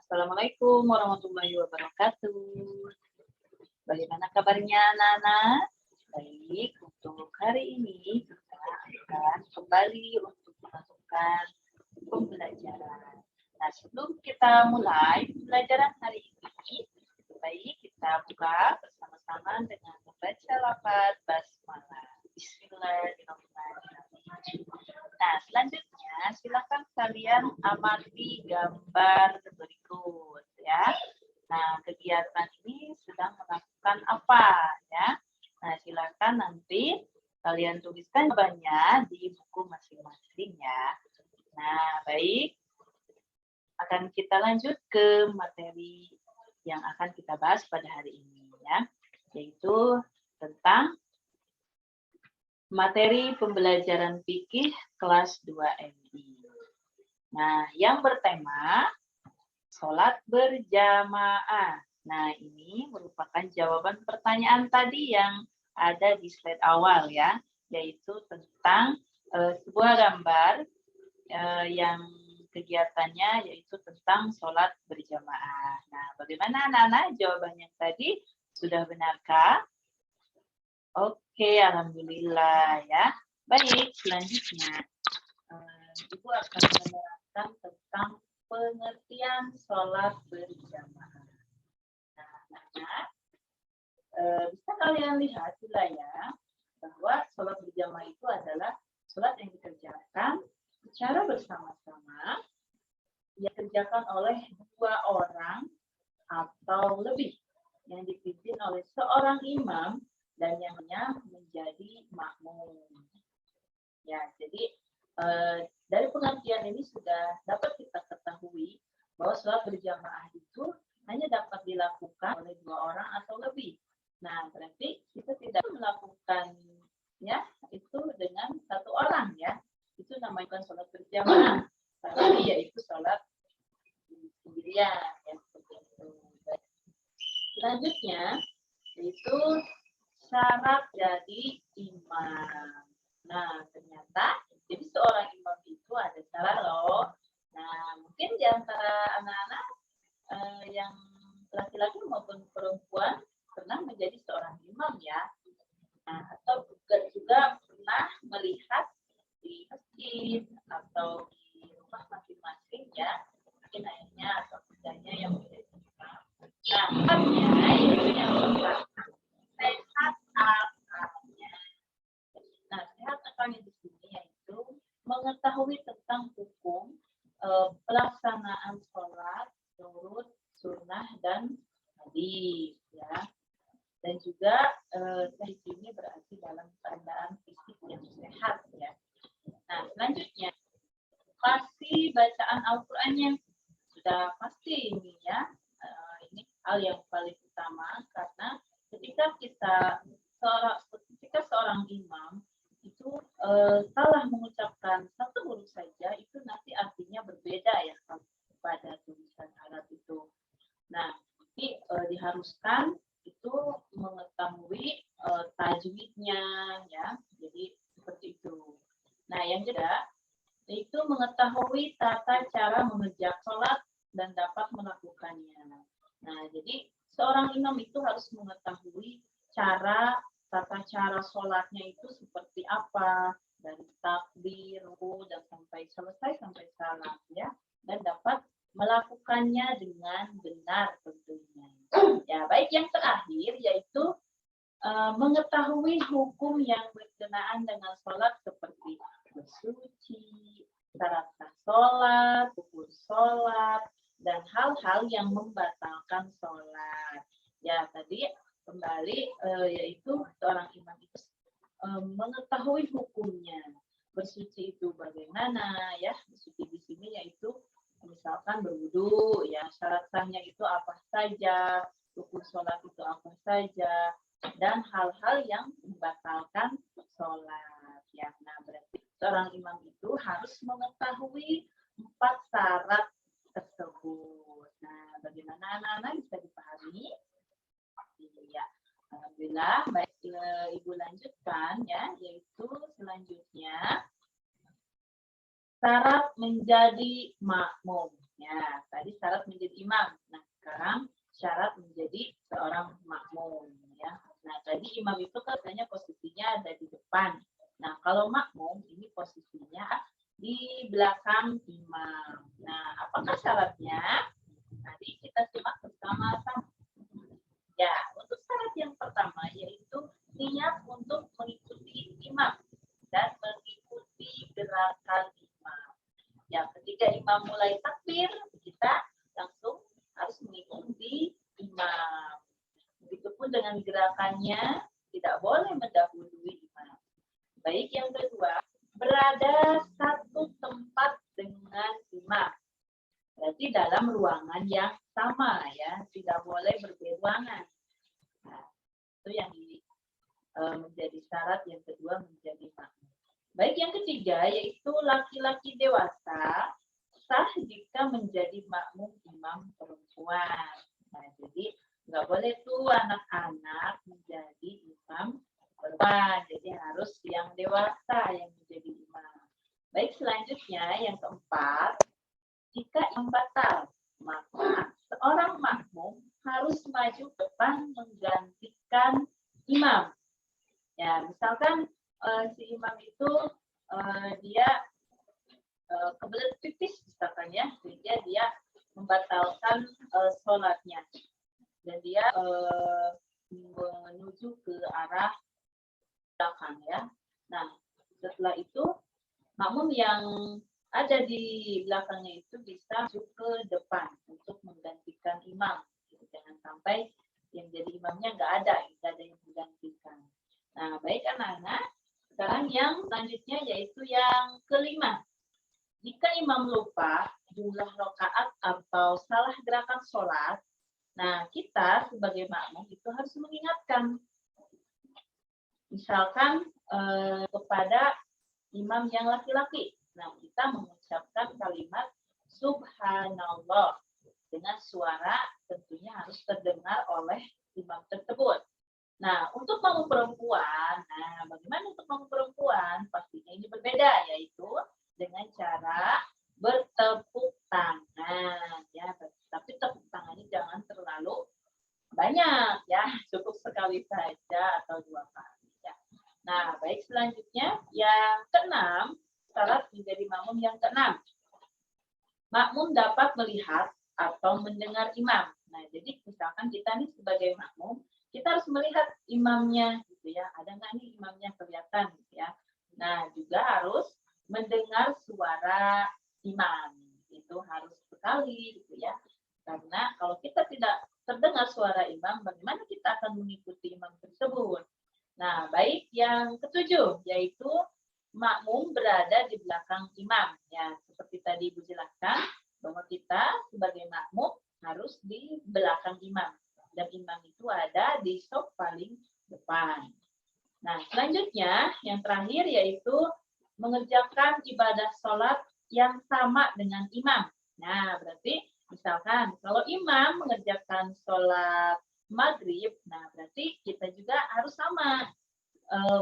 Assalamualaikum warahmatullahi wabarakatuh. Bagaimana kabarnya anak-anak? Baik, untuk hari ini kita akan kembali untuk melakukan pembelajaran. Nah, sebelum kita mulai pembelajaran hari ini, baik kita buka bersama-sama dengan membaca lafaz basmalah. Bismillahirrahmanirrahim. Nah, selanjutnya silakan kalian amati gambar berikut ya. Nah, kegiatan ini sedang melakukan apa ya? Nah, silakan nanti kalian tuliskan jawabannya di buku masing-masing ya. Nah, baik. Akan kita lanjut ke materi yang akan kita bahas pada hari ini ya, yaitu tentang materi pembelajaran fikih kelas 2 MI. Nah, yang bertema sholat berjamaah. Nah, ini merupakan jawaban pertanyaan tadi yang ada di slide awal ya, yaitu tentang sebuah gambar yang kegiatannya yaitu tentang sholat berjamaah. Nah, bagaimana anak-anak jawabannya tadi? Sudah benarkah? Oke, alhamdulillah ya. Baik, selanjutnya Ibu akan menerangkan tentang pengertian sholat berjamaah. Nah, anak-anak, bisa kalian lihat di layar bahwa sholat berjamaah itu adalah sholat yang dikerjakan secara bersama-sama, yang dikerjakan oleh 2 orang atau lebih, yang dipimpin oleh seorang imam dan yang menjadi makmum. Ya, jadi dari pengertian ini sudah dapat kita ketahui bahwa sholat berjamaah itu hanya dapat dilakukan oleh 2 orang atau lebih. Nah, berarti kita tidak melakukan ya itu dengan 1 orang ya. Itu namanya sholat berjamaah. Tapi yaitu sholat sendirian ya, seperti itu. Selanjutnya yaitu syarat jadi imam. Nah, ternyata jadi seorang imam itu ada syarat loh. Nah, mungkin di antara anak-anak yang laki-laki maupun perempuan pernah menjadi seorang imam ya. Nah, atau juga pernah melihat di masjid atau di rumah masing-masing ya, mungkin ayahnya atau bundanya yang menjadi imam. Nah, syaratnya yaitu yang pertama sehat akalnya. Nah, sehat akalnya di sini yaitu mengetahui tentang hukum pelaksanaan sholat menurut sunnah dan hadis ya. Dan juga di sini berarti dalam keadaan fisik yang sehat ya. Nah, selanjutnya pasti bacaan Al-Qur'annya sudah pasti ini ya. Ini hal yang paling utama karena ketika seorang imam itu salah mengucapkan satu huruf saja itu nanti artinya berbeda ya pada tulisan Arab itu. Nah, jadi diharuskan itu mengetahui tajwidnya ya. Jadi seperti itu. Nah, yang kedua itu mengetahui tata cara mengerjakan sholat dan dapat melakukannya. Nah, jadi seorang imam itu harus mengetahui tata cara sholatnya itu seperti apa, dari takbir, ruku, dan sampai selesai sampai salam ya, dan dapat melakukannya dengan benar tentunya. Ya, baik yang terakhir yaitu mengetahui hukum yang berkenaan dengan sholat seperti bersuci, syarat sholat, hukum sholat, dan hal-hal yang membatalkan sholat. Ya, tadi kembali yaitu seorang imam itu mengetahui hukumnya. Bersuci itu bagaimana ya? Bersuci di sini yaitu misalkan berwudu ya, syarat sahnya itu apa saja, rukun sholat itu apa saja, dan hal-hal yang membatalkan sholat ya. Nah, berarti seorang imam itu harus mengetahui 4 syarat tersebut. Nah, bagaimana anak-anak bisa dipahami? Ya, alhamdulillah. Baik, Ibu lanjutkan ya, yaitu selanjutnya syarat menjadi makmum. Ya, tadi syarat menjadi imam. Nah, sekarang syarat menjadi seorang makmum. Ya. Nah, tadi imam itu katanya posisinya ada di depan. Nah, kalau makmum ini posisinya di belakang imam. Nah, apakah syaratnya? Nanti kita simak bersama-sama. Ya, untuk syarat yang pertama yaitu niat untuk mengikuti imam dan mengikuti gerakan imam. Ya, ketika imam mulai takbir, kita langsung harus mengikuti imam. Begitupun dengan gerakannya, tidak boleh mendahului imam. Baik, yang kedua, berada satu tempat dengan imam. Berarti dalam ruangan yang sama ya, tidak boleh berberuangan. Nah, itu yang menjadi syarat yang kedua menjadi makmum. Baik, yang ketiga yaitu laki-laki dewasa sah jika menjadi makmum imam perempuan. Nah, jadi nggak boleh tuh anak-anak menjadi imam perempuan. Jadi harus yang dewasa yang menjadi imam. Baik, selanjutnya yang keempat, jika imam batal, maka seorang makmum harus maju depan menggantikan imam. Ya, misalkan si imam itu dia kebelet pipis misalkan ya, sehingga dia membatalkan sholatnya dan dia menuju ke arah belakang ya. Nah, setelah itu makmum yang ada di belakangnya itu bisa masuk ke depan untuk menggantikan imam. Jangan sampai yang jadi imamnya nggak ada yang menggantikan. Nah, baik anak-anak, sekarang yang selanjutnya yaitu yang kelima. Jika imam lupa jumlah rakaat atau salah gerakan sholat, nah kita sebagai makmum itu harus mengingatkan. Misalkan kepada imam yang laki-laki. Nah, kita mengucapkan kalimat subhanallah dengan suara tentunya harus terdengar oleh imam tersebut. Nah, untuk makmum perempuan, bagaimana untuk makmum perempuan? Pastinya ini berbeda, yaitu dengan cara bertepuk tangan. Ya, tapi tepuk tangannya jangan terlalu banyak, ya, cukup sekali saja atau 2 kali. Ya. Nah, baik, selanjutnya yang keenam, syarat menjadi makmum yang keenam. Makmum dapat melihat atau mendengar imam. Nah, jadi misalkan kita nih sebagai makmum, kita harus melihat imamnya, gitu ya. Ada nggak nih imamnya kelihatan, gitu ya. Nah, juga harus mendengar suara imam. Itu harus sekali, gitu ya. Karena kalau kita tidak terdengar suara imam, bagaimana kita akan mengikuti imam tersebut? Nah, baik, yang ketujuh, yaitu makmum berada di belakang imam. Ya, seperti tadi Ibu jelaskan, bahwa kita sebagai makmum harus di belakang imam. Dan imam itu ada di saf paling depan. Nah, selanjutnya, yang terakhir yaitu mengerjakan ibadah sholat yang sama dengan imam. Nah, berarti misalkan kalau imam mengerjakan sholat maghrib, nah berarti kita juga harus sama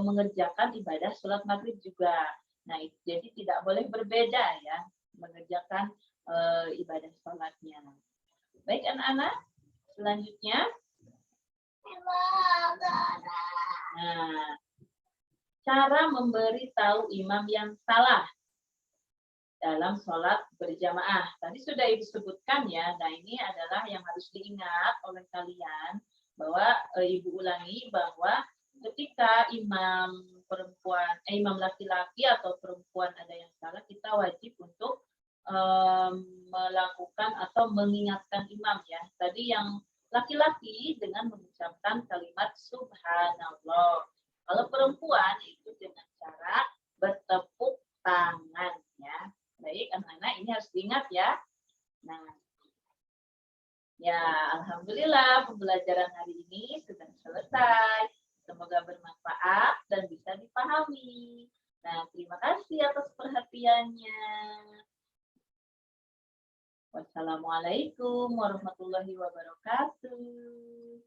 mengerjakan ibadah sholat maghrib juga. Nah, jadi tidak boleh berbeda ya mengerjakan ibadah sholatnya. Baik anak-anak, selanjutnya. Nah, cara memberitahu imam yang salah dalam sholat berjamaah. Tadi sudah Ibu sebutkan ya, nah ini adalah yang harus diingat oleh kalian, bahwa Ibu ulangi bahwa ketika imam perempuan, imam laki-laki atau perempuan ada yang salah, kita wajib untuk melakukan atau mengingatkan imam ya. Tadi yang laki-laki dengan mengucapkan kalimat subhanallah. Kalau perempuan itu dengan cara bertepuk tangan ya. Baik, anak-anak ini harus diingat ya. Nah, ya alhamdulillah pembelajaran hari ini sudah selesai. Semoga bermanfaat dan bisa dipahami. Nah, terima kasih atas perhatiannya. Wassalamualaikum warahmatullahi wabarakatuh.